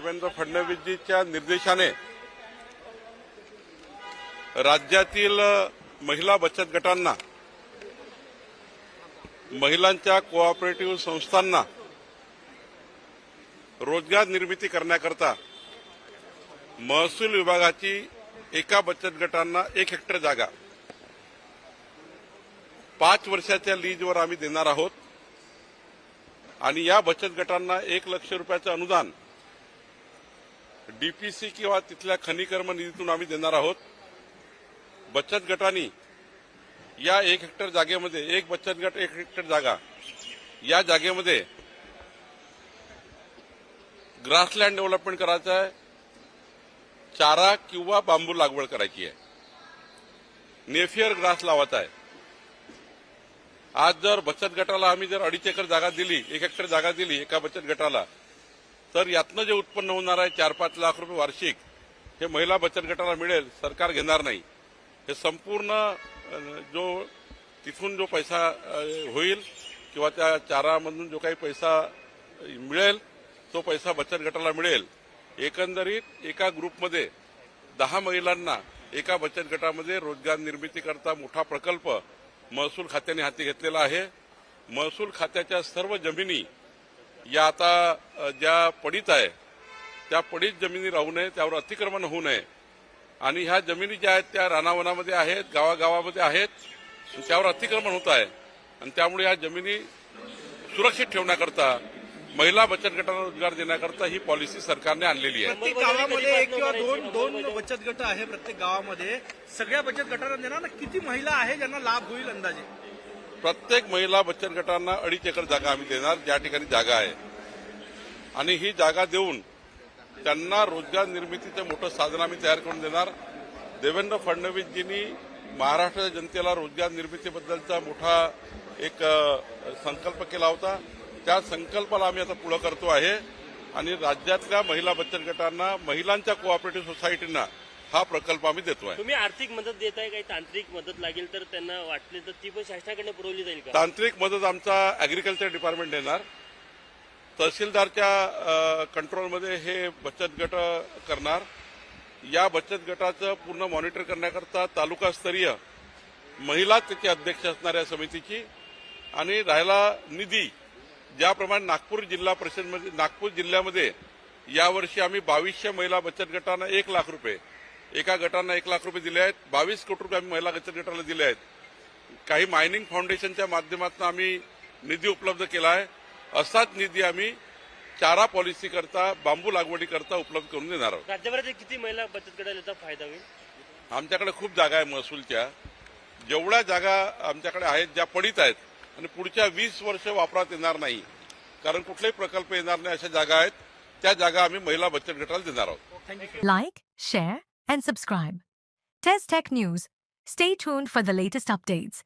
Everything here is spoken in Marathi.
देवेंद्र फडणवीसजींच्या निर्देशाने राज्यातील महिला बचत गटांना, महिलांच्या कोऑपरेटिव्ह संस्थांना रोजगार निर्मिती करण्याकरता महसूल विभागाची एका बचत गटांना 1 हेक्टर जागा 5 वर्षाच्या लीजवर आम्ही देणार आहोत आणि या बचत गटांना 1 लाख रुपयाचं अनुदान डीपीसी किंवा तिथल्या खनिकर्म निधीतून आम्ही देणार आहोत। बचत गटांनी या 1 हेक्टर जागेमध्ये, एक बचत गट 1 हेक्टर जागा, या जागेमध्ये ग्रासलँड डेव्हलपमेंट करायचं आहे, चारा किंवा बांबू लागवड करायची आहे, नेफियर ग्रास लावायचा आहे। आज जर बचत गटाला आम्ही जर 2.5 एकर जागा दिली, 1 हेक्टर जागा दिली एका बचत गटाला, तर यातनं जे उत्पन्न होणार आहे 4-5 लाख रुपये वार्षिक, हे महिला बचत गटाला मिळेल, सरकार घेणार नाही। हे संपूर्ण जो तिथून जो पैसा होईल किंवा त्या चारामधून जो काही पैसा मिळेल तो पैसा बचत गटाला मिळेल। एकंदरीत एका ग्रुपमध्ये 10 महिलांना एका बचत गटामध्ये रोजगार निर्मिती करता मोठा प्रकल्प महसूल खात्याने हाती घेतलेला आहे। महसूल खात्याच्या सर्व जमिनी या आता ज्या पडीत आहे त्या पडीत जमिनी राहू नये, त्यावर अतिक्रमण होऊ नये आणि ह्या जमिनी ज्या आहेत त्या रानावनामध्ये आहेत, गावागावामध्ये आहेत, त्यावर अतिक्रमण होत आहे आणि त्यामुळे या जमिनी सुरक्षित ठेवण्याकरता महिला बचत गटांना रोजगार देण्याकरता ही पॉलिसी सरकारने आणलेली आहे। प्रत्येक गावामध्ये 1 किंवा 2 बचत गट आहे प्रत्येक गावामध्ये। सगळ्या बचत गटांना देणार ना? किती महिला आहे ज्यांना लाभ होईल अंदाजे? प्रत्येक महिला बचत गटांना 2.5 एकर जागा आम्ही देणार, ज्या ठिकाणी जागा आहे, आणि ही जागा देऊन त्यांना रोजगार निर्मितीचं मोठं साधन आम्ही तयार करून देणार। देवेंद्र फडणवीसजींनी महाराष्ट्राच्या जनतेला रोजगार निर्मितीबद्दलचा मोठा एक संकल्प केला होता, त्या संकल्पाला आम्ही आता पुढे करतो आहे आणि राज्यातल्या महिला बचत गटांना, महिलांच्या कोऑपरेटिव्ह सोसायटींना हा प्रकल्प आम्ही देतोय। तुम्ही आर्थिक मदत देताय, काही तांत्रिक मदत लागेल तर त्यांना वाटली तर ती पण शासनाकडे पुरवली जाईल का? तांत्रिक मदत आमचा ऍग्रिकल्चर डिपार्टमेंट देणार, तहसीलदारच्या कंट्रोलमध्ये हे बचत गट करणार। या बचत गटाचं पूर्ण मॉनिटर करण्याकरता तालुकास्तरीय महिला त्याचे अध्यक्ष असणाऱ्या समितीची, आणि राहिला निधी ज्याप्रमाणे नागपूर जिल्हा परिषदमध्ये, नागपूर जिल्ह्यामध्ये यावर्षी आम्ही 2200 महिला बचत गटांना 1 लाख रुपये, एका गटांना 1 लाख रुपये दिले आहेत, 22 कोटी रुपये आम्ही महिला बचत गटाला दिले आहेत। काही मायनिंग फाउंडेशनच्या माध्यमातून आम्ही निधी उपलब्ध केला आहे, असाच निधी आम्ही चारा पॉलिसी करता, बांबू लागवडी करता उपलब्ध करून देणार आहोत। राज्यभरात किती महिला बचत गटाला याचा फायदा होईल? आमच्याकडे खूप जागा आहे महसूलच्या, जेवढ्या जागा आमच्याकडे आहेत ज्या पडीत आहेत आणि पुढच्या 20 वर्ष वापरात येणार नाही, कारण कुठलाही प्रकल्प येणार नाही अशा जागा आहेत, त्या जागा आम्ही महिला बचत गटाला देणार आहोत। Like, share and subscribe. Tez Tech News. Stay tuned for the latest updates.